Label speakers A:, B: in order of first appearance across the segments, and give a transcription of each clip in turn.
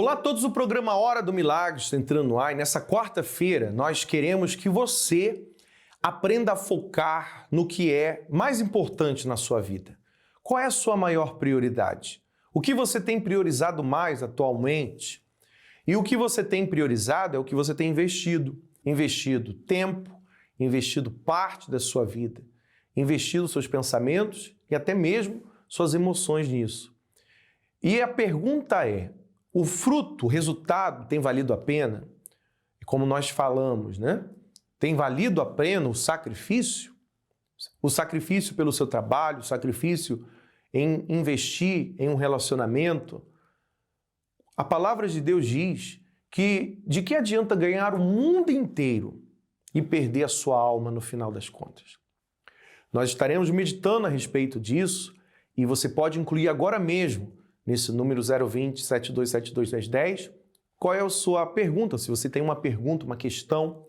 A: Olá a todos, o programa Hora do Milagre está entrando no ar e nessa quarta-feira nós queremos que você aprenda a focar no que é mais importante na sua vida. Qual é a sua maior prioridade? O que você tem priorizado mais atualmente? E o que você tem priorizado é o que você tem investido. Investido tempo, investido parte da sua vida, investido seus pensamentos e até mesmo suas emoções nisso. E a pergunta é, o fruto, o resultado tem valido a pena? E como nós falamos, né? Tem valido a pena o sacrifício? O sacrifício pelo seu trabalho, o sacrifício em investir em um relacionamento? A palavra de Deus diz que de que adianta ganhar o mundo inteiro e perder a sua alma no final das contas? Nós estaremos meditando a respeito disso e você pode incluir agora mesmo nesse número 020 7272 1010, qual é a sua pergunta? Se você tem uma pergunta, uma questão,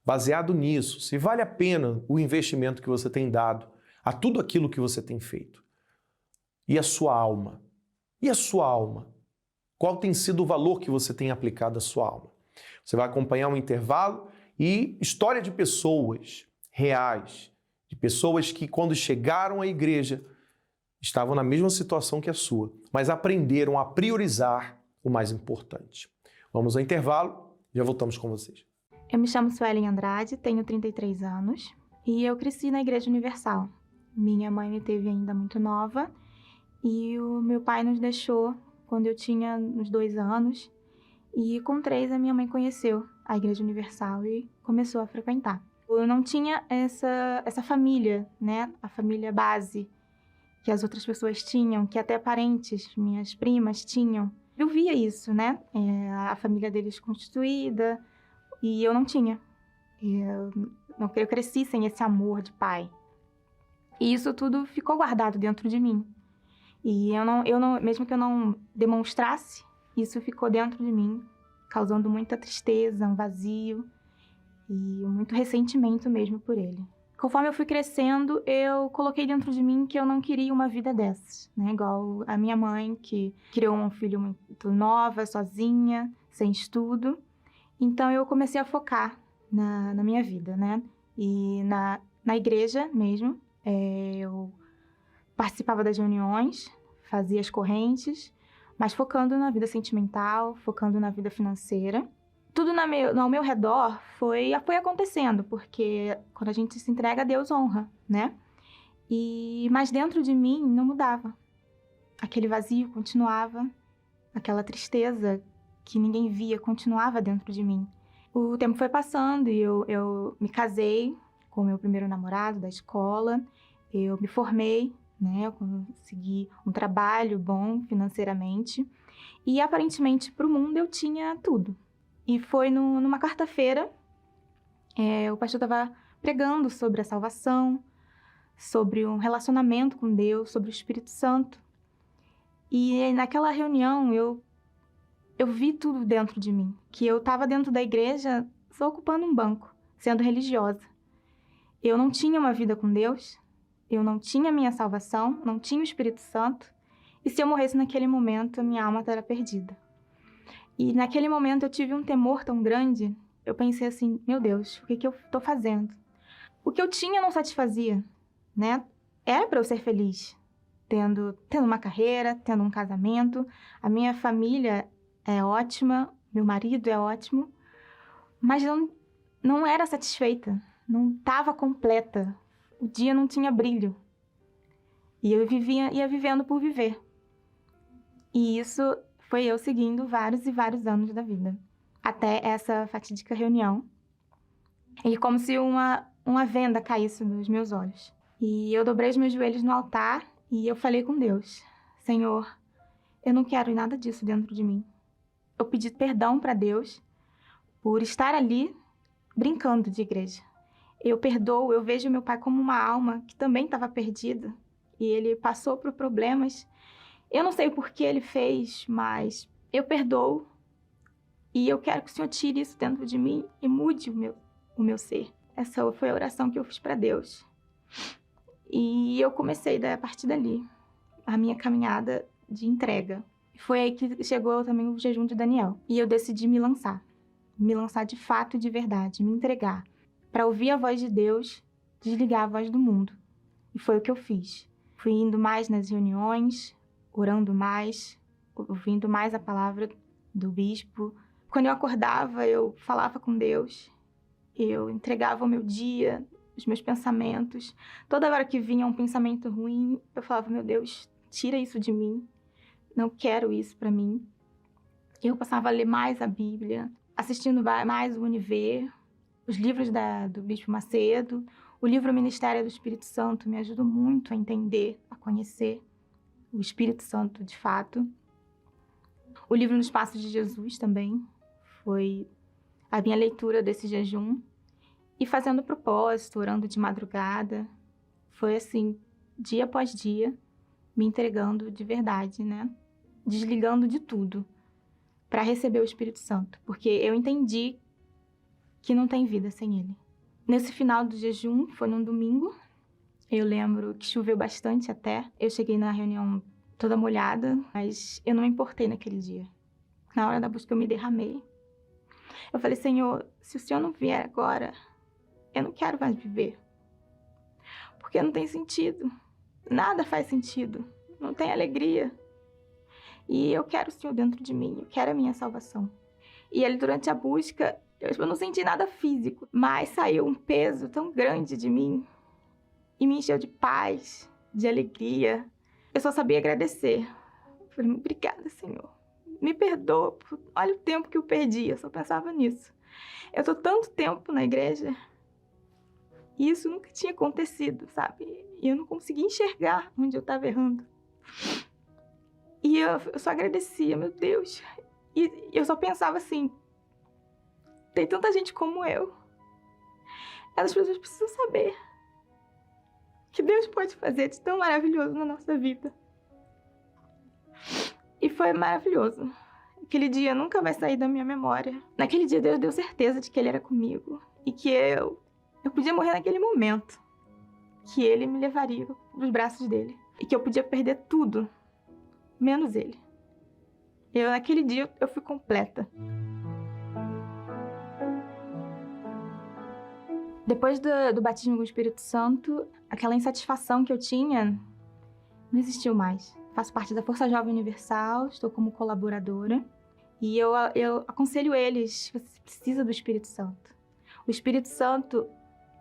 A: baseado nisso, se vale a pena o investimento que você tem dado a tudo aquilo que você tem feito. E a sua alma? E a sua alma? Qual tem sido o valor que você tem aplicado à sua alma? Você vai acompanhar um intervalo e história de pessoas reais, de pessoas que quando chegaram à igreja estavam na mesma situação que a sua, mas aprenderam a priorizar o mais importante. Vamos ao intervalo, já voltamos com vocês.
B: Eu me chamo Suelen Andrade, tenho 33 anos e eu cresci na Igreja Universal. Minha mãe me teve ainda muito nova e o meu pai nos deixou quando eu tinha uns 2 anos e com 3 a minha mãe conheceu a Igreja Universal e começou a frequentar. Eu não tinha essa família, né? A família base que as outras pessoas tinham, que até parentes, minhas primas tinham. Eu via isso, né? A família deles constituída, e eu não tinha. Eu cresci sem esse amor de pai. E isso tudo ficou guardado dentro de mim. E eu não, mesmo que eu não demonstrasse, isso ficou dentro de mim, causando muita tristeza, um vazio e muito ressentimento mesmo por ele. Conforme eu fui crescendo, eu coloquei dentro de mim que eu não queria uma vida dessas, né? Igual a minha mãe, que criou um filho muito nova, sozinha, sem estudo. Então, eu comecei a focar na minha vida, né? E na igreja mesmo, eu participava das reuniões, fazia as correntes, mas focando na vida sentimental, focando na vida financeira. Tudo ao meu redor foi acontecendo, porque quando a gente se entrega a Deus, honra, né? Mas dentro de mim não mudava. Aquele vazio continuava, aquela tristeza que ninguém via continuava dentro de mim. O tempo foi passando e eu me casei com o meu primeiro namorado da escola, eu me formei, né? Eu consegui um trabalho bom financeiramente e aparentemente para o mundo eu tinha tudo. E foi numa quarta-feira, o pastor estava pregando sobre a salvação, sobre um relacionamento com Deus, sobre o Espírito Santo. E naquela reunião eu vi tudo dentro de mim, que eu estava dentro da igreja só ocupando um banco, sendo religiosa. Eu não tinha uma vida com Deus, eu não tinha minha salvação, não tinha o Espírito Santo, e se eu morresse naquele momento, a minha alma estaria perdida. E naquele momento eu tive um temor tão grande, eu pensei assim, meu Deus, o que eu estou fazendo? O que eu tinha não satisfazia, né? Era para eu ser feliz, tendo uma carreira, tendo um casamento, a minha família é ótima, meu marido é ótimo, mas não era satisfeita, não estava completa, o dia não tinha brilho. E eu ia vivendo por viver. E isso foi eu seguindo vários e vários anos da vida, até essa fatídica reunião. E como se uma venda caísse dos meus olhos. E eu dobrei os meus joelhos no altar e eu falei com Deus, Senhor, eu não quero nada disso dentro de mim. Eu pedi perdão para Deus por estar ali brincando de igreja. Eu perdoo, eu vejo meu pai como uma alma que também estava perdida. E ele passou por problemas. Eu não sei por que ele fez, mas eu perdoo. E eu quero que o Senhor tire isso dentro de mim e mude o meu ser. Essa foi a oração que eu fiz para Deus. E eu comecei, a partir dali, a minha caminhada de entrega. Foi aí que chegou também o jejum de Daniel. E eu decidi me lançar de fato e de verdade, me entregar, para ouvir a voz de Deus, desligar a voz do mundo. E foi o que eu fiz. Fui indo mais nas reuniões, orando mais, ouvindo mais a palavra do bispo. Quando eu acordava, eu falava com Deus, eu entregava o meu dia, os meus pensamentos. Toda hora que vinha um pensamento ruim, eu falava, meu Deus, tira isso de mim, não quero isso para mim. Eu passava a ler mais a Bíblia, assistindo mais o Univer, os livros do Bispo Macedo, o livro Ministério do Espírito Santo me ajudou muito a entender, a conhecer o Espírito Santo de fato. O livro Nos Passos de Jesus também foi a minha leitura desse jejum. E fazendo propósito, orando de madrugada, foi assim, dia após dia, me entregando de verdade, né? Desligando de tudo para receber o Espírito Santo, porque eu entendi que não tem vida sem ele. Nesse final do jejum, foi num domingo, eu lembro que choveu bastante até. Eu cheguei na reunião toda molhada, mas eu não me importei naquele dia. Na hora da busca eu me derramei. Eu falei, Senhor, se o Senhor não vier agora, eu não quero mais viver. Porque não tem sentido. Nada faz sentido. Não tem alegria. E eu quero o Senhor dentro de mim. Eu quero a minha salvação. E ali, durante a busca, eu não senti nada físico. Mas saiu um peso tão grande de mim. E me encheu de paz, de alegria. Eu só sabia agradecer. Eu falei, obrigada, Senhor. Me perdoa. Olha o tempo que eu perdi. Eu só pensava nisso. Eu tô tanto tempo na igreja. E isso nunca tinha acontecido, sabe? E eu não conseguia enxergar onde eu estava errando. E eu só agradecia, meu Deus. E eu só pensava assim, tem tanta gente como eu. As pessoas precisam saber que Deus pode fazer de tão maravilhoso na nossa vida. E foi maravilhoso. Aquele dia nunca vai sair da minha memória. Naquele dia Deus deu certeza de que Ele era comigo. E que eu podia morrer naquele momento. Que Ele me levaria nos braços dele. E que eu podia perder tudo, menos Ele. Naquele dia, eu fui completa. Depois do batismo com o Espírito Santo, aquela insatisfação que eu tinha não existiu mais. Faço parte da Força Jovem Universal, estou como colaboradora. E eu aconselho eles, você precisa do Espírito Santo. O Espírito Santo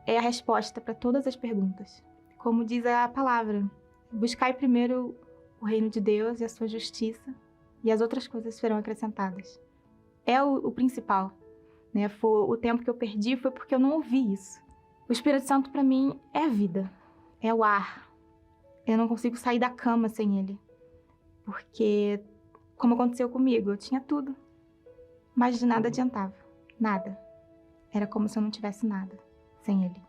B: é a resposta para todas as perguntas. Como diz a palavra, buscai primeiro o reino de Deus e a sua justiça, e as outras coisas serão acrescentadas. É o principal. Né? O tempo que eu perdi foi porque eu não ouvi isso. O Espírito Santo para mim é a vida, é o ar. Eu não consigo sair da cama sem ele. Porque, como aconteceu comigo, eu tinha tudo, mas de nada adiantava. Nada. Era como se eu não tivesse nada sem ele.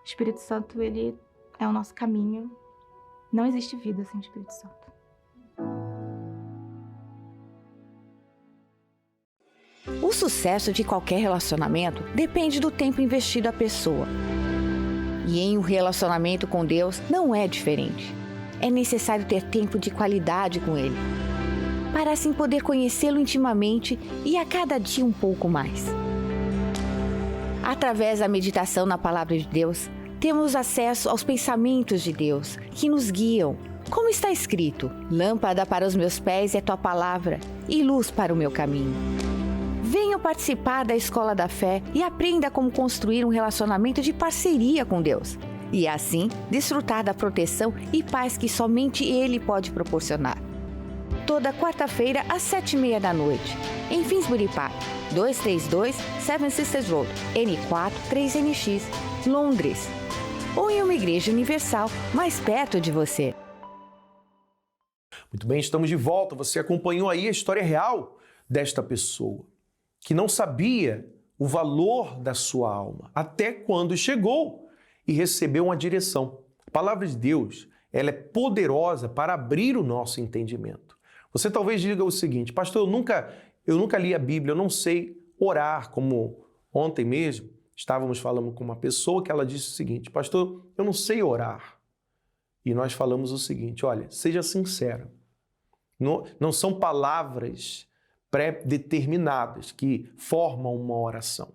B: O Espírito Santo, ele é o nosso caminho. Não existe vida sem o Espírito Santo.
C: O sucesso de qualquer relacionamento depende do tempo investido à pessoa. E em um relacionamento com Deus não é diferente. É necessário ter tempo de qualidade com Ele, para assim poder conhecê-lo intimamente e a cada dia um pouco mais. Através da meditação na Palavra de Deus, temos acesso aos pensamentos de Deus, que nos guiam. Como está escrito, lâmpada para os meus pés é tua palavra e luz para o meu caminho. Venha participar da Escola da Fé e aprenda como construir um relacionamento de parceria com Deus. E assim, desfrutar da proteção e paz que somente Ele pode proporcionar. Toda quarta-feira, às 7h30 da noite, em Finsbury Park, 232 Seven Sisters Road, N4 3NX, Londres. Ou em uma igreja universal mais perto de você.
A: Muito bem, estamos de volta. Você acompanhou aí a história real desta pessoa, que não sabia o valor da sua alma, até quando chegou e recebeu uma direção. A palavra de Deus, ela é poderosa para abrir o nosso entendimento. Você talvez diga o seguinte, pastor, eu nunca li a Bíblia, eu não sei orar, como ontem mesmo estávamos falando com uma pessoa que ela disse o seguinte, pastor, eu não sei orar. E nós falamos o seguinte, olha, seja sincero. Não são palavras pré-determinadas que formam uma oração.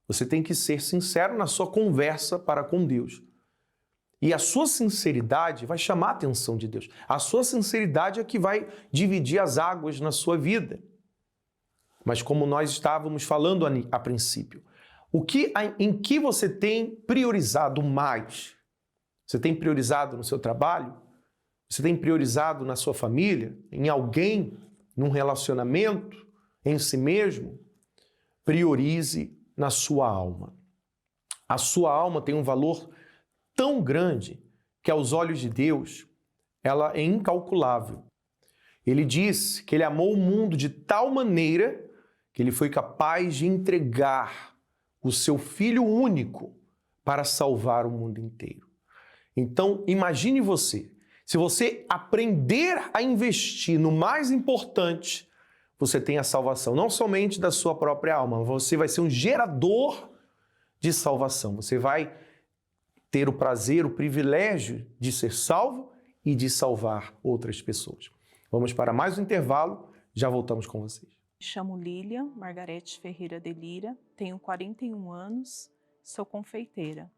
A: Você tem que ser sincero na sua conversa para com Deus. E a sua sinceridade vai chamar a atenção de Deus. A sua sinceridade é que vai dividir as águas na sua vida. Mas como nós estávamos falando a princípio, em que você tem priorizado mais? Você tem priorizado no seu trabalho? Você tem priorizado na sua família? Em alguém? Num relacionamento? Em si mesmo? Priorize na sua alma. A sua alma tem um valor tão grande que aos olhos de Deus ela é incalculável. Ele diz que ele amou o mundo de tal maneira que ele foi capaz de entregar o seu Filho único para salvar o mundo inteiro. Então, imagine você, se você aprender a investir no mais importante, você tem a salvação, não somente da sua própria alma, você vai ser um gerador de salvação. Você vai ter o prazer, o privilégio de ser salvo e de salvar outras pessoas. Vamos para mais um intervalo, já voltamos com vocês.
D: Me chamo Lília Margarete Ferreira de Lira, tenho 41 anos, sou confeiteira.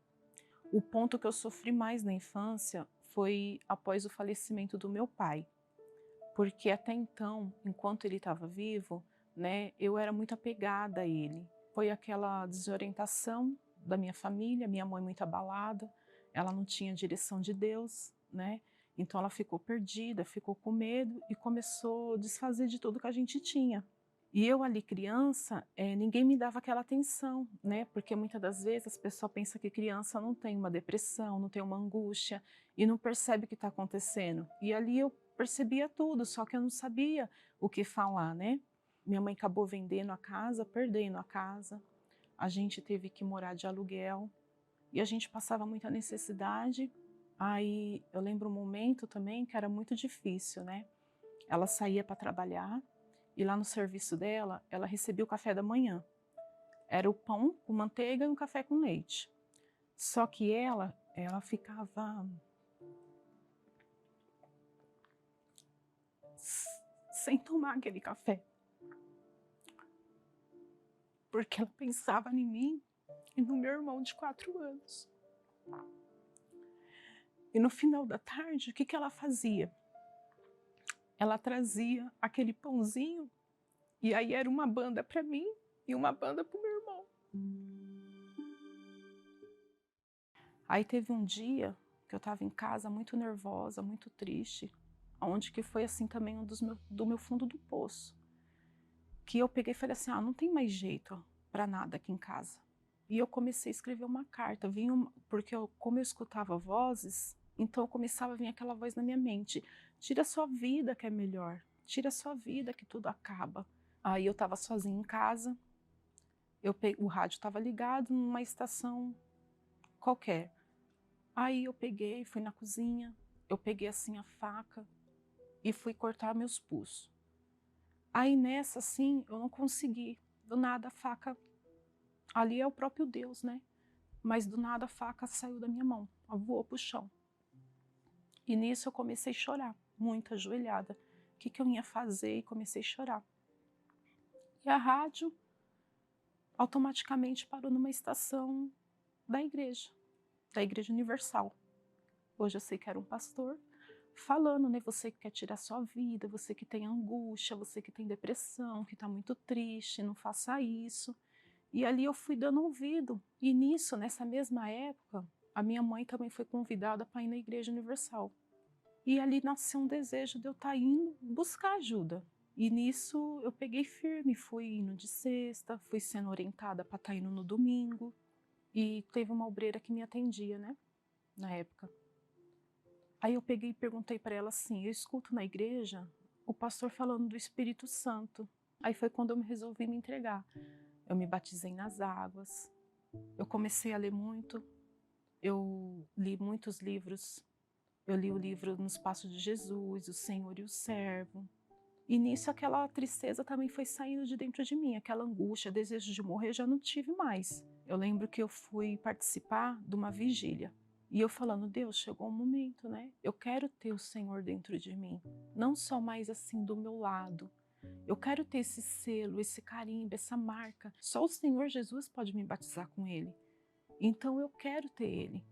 D: O ponto que eu sofri mais na infância foi após o falecimento do meu pai, porque até então, enquanto ele estava vivo, eu era muito apegada a ele. Foi aquela desorientação da minha família, minha mãe muito abalada, ela não tinha direção de Deus, Então ela ficou perdida, ficou com medo e começou a desfazer de tudo que a gente tinha. E eu ali criança, ninguém me dava aquela atenção, Porque muitas das vezes as pessoas pensam que criança não tem uma depressão, não tem uma angústia e não percebe o que está acontecendo. E ali eu percebia tudo, só que eu não sabia o que falar, Minha mãe acabou vendendo a casa, perdendo a casa. A gente teve que morar de aluguel e a gente passava muita necessidade. Aí eu lembro um momento também que era muito difícil, Ela saía para trabalhar e lá no serviço dela, ela recebia o café da manhã. Era o pão com manteiga e um café com leite. Só que ela ficava sem tomar aquele café. Porque ela pensava em mim e no meu irmão de 4 anos. E no final da tarde, o que ela fazia? Ela trazia aquele pãozinho e aí era uma banda para mim e uma banda para o meu irmão. Aí teve um dia que eu estava em casa muito nervosa, muito triste, onde que foi assim também do meu fundo do poço. Que eu peguei e falei assim, não tem mais jeito para nada aqui em casa. E eu comecei a escrever uma carta, porque como eu escutava vozes, então começava a vir aquela voz na minha mente, tira a sua vida que é melhor, tira a sua vida que tudo acaba. Aí eu estava sozinha em casa, o rádio estava ligado numa estação qualquer. Aí eu peguei, fui na cozinha, eu peguei assim a faca e fui cortar meus pulsos. Aí nessa assim, eu não consegui, do nada a faca, ali é o próprio Deus, Mas do nada a faca saiu da minha mão, ela voou pro chão. E nisso eu comecei a chorar, muito ajoelhada. O que eu ia fazer? E comecei a chorar. E a rádio automaticamente parou numa estação da Igreja Universal. Hoje eu sei que era um pastor falando, você que quer tirar sua vida, você que tem angústia, você que tem depressão, que está muito triste, não faça isso. E ali eu fui dando ouvido. E nisso, nessa mesma época, a minha mãe também foi convidada para ir na Igreja Universal. E ali nasceu um desejo de eu estar indo buscar ajuda. E nisso eu peguei firme, fui indo de sexta, fui sendo orientada para estar indo no domingo. E teve uma obreira que me atendia, na época. Aí eu peguei e perguntei para ela assim, eu escuto na igreja o pastor falando do Espírito Santo. Aí foi quando eu resolvi me entregar. Eu me batizei nas águas, eu comecei a ler muito, eu li muitos livros. Eu li o livro Nos Passos de Jesus, O Senhor e o Servo. E nisso aquela tristeza também foi saindo de dentro de mim, aquela angústia, desejo de morrer, eu já não tive mais. Eu lembro que eu fui participar de uma vigília. E eu falando, Deus, chegou um momento, né? Eu quero ter o Senhor dentro de mim. Não só mais assim do meu lado. Eu quero ter esse selo, esse carimbo, essa marca. Só o Senhor Jesus pode me batizar com ele. Então eu quero ter ele.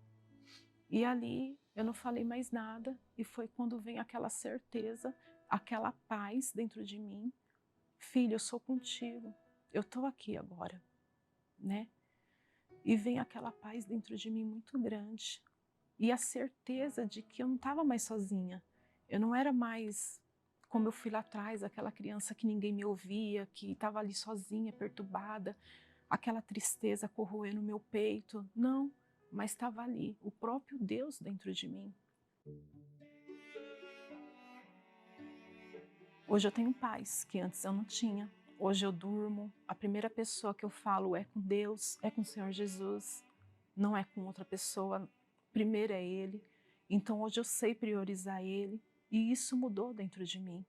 D: E ali eu não falei mais nada. E foi quando vem aquela certeza, aquela paz dentro de mim. Filho, eu sou contigo. Eu estou aqui agora, né? E vem aquela paz dentro de mim muito grande. E a certeza de que eu não estava mais sozinha. Eu não era mais, como eu fui lá atrás, aquela criança que ninguém me ouvia, que estava ali sozinha, perturbada, aquela tristeza corroendo no meu peito. Não, mas estava ali, o próprio Deus dentro de mim. Hoje eu tenho paz, que antes eu não tinha. Hoje eu durmo, a primeira pessoa que eu falo é com Deus, é com o Senhor Jesus, não é com outra pessoa. Primeiro é Ele, então hoje eu sei priorizar Ele e isso mudou dentro de mim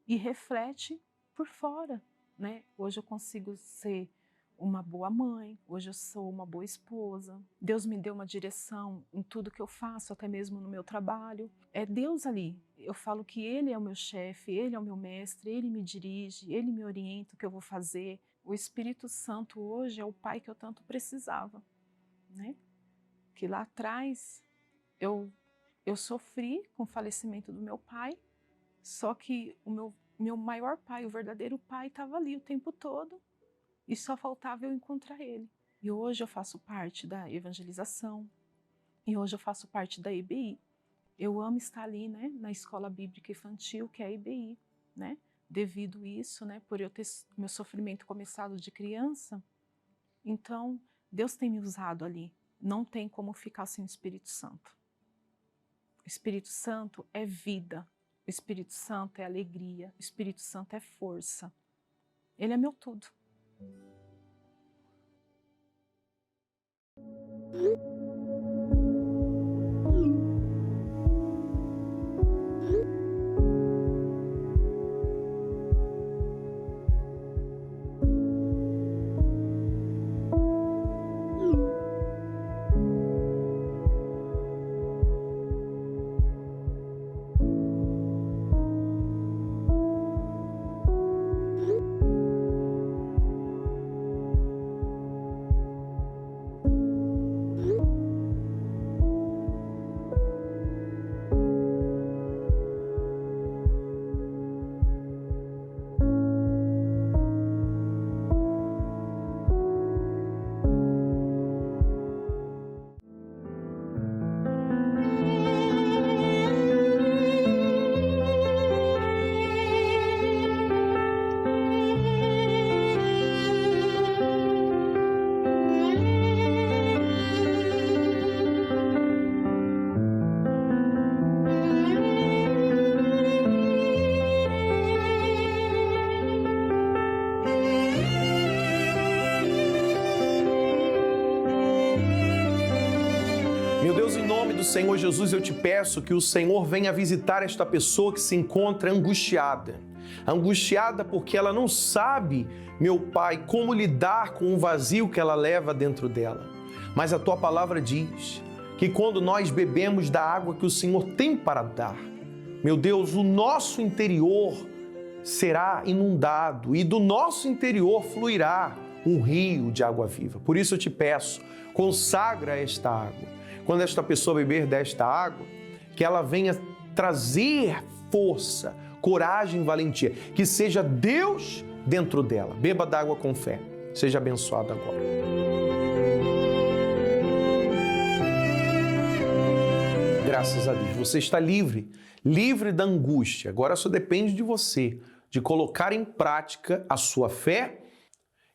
D: e reflete por fora, né? Hoje eu consigo ser uma boa mãe, hoje eu sou uma boa esposa, Deus me deu uma direção em tudo que eu faço, até mesmo no meu trabalho, é Deus ali, eu falo que Ele é o meu chefe, Ele é o meu mestre, Ele me dirige, Ele me orienta o que eu vou fazer, o Espírito Santo hoje é o Pai que eu tanto precisava, né? Que lá atrás eu sofri com o falecimento do meu pai, só que o meu maior pai, o verdadeiro pai, estava ali o tempo todo e só faltava eu encontrar ele. E hoje eu faço parte da evangelização e hoje eu faço parte da IBI. Eu amo estar ali, né, na Escola Bíblica Infantil, que é a IBI, né? Devido isso, né, por eu ter meu sofrimento começado de criança, então Deus tem me usado ali. Não tem como ficar sem o Espírito Santo. O Espírito Santo é vida. O Espírito Santo é alegria. O Espírito Santo é força. Ele é meu tudo.
A: Meu Deus, em nome do Senhor Jesus, eu te peço que o Senhor venha visitar esta pessoa que se encontra angustiada. Angustiada porque ela não sabe, meu Pai, como lidar com o vazio que ela leva dentro dela. Mas a tua palavra diz que quando nós bebemos da água que o Senhor tem para dar, meu Deus, o nosso interior será inundado e do nosso interior fluirá um rio de água viva. Por isso eu te peço, consagra esta água. Quando esta pessoa beber desta água, que ela venha trazer força, coragem e valentia. Que seja Deus dentro dela. Beba d'água com fé. Seja abençoado agora. Graças a Deus. Você está livre, livre da angústia. Agora só depende de você, de colocar em prática a sua fé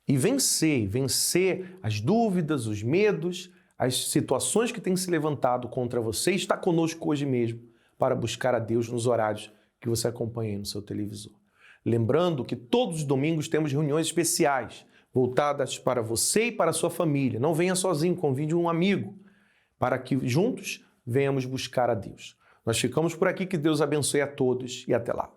A: e vencer as dúvidas, os medos, as situações que têm se levantado contra você. Está conosco hoje mesmo para buscar a Deus nos horários que você acompanha aí no seu televisor. Lembrando que todos os domingos temos reuniões especiais voltadas para você e para a sua família. Não venha sozinho, convide um amigo para que juntos venhamos buscar a Deus. Nós ficamos por aqui, que Deus abençoe a todos e até lá.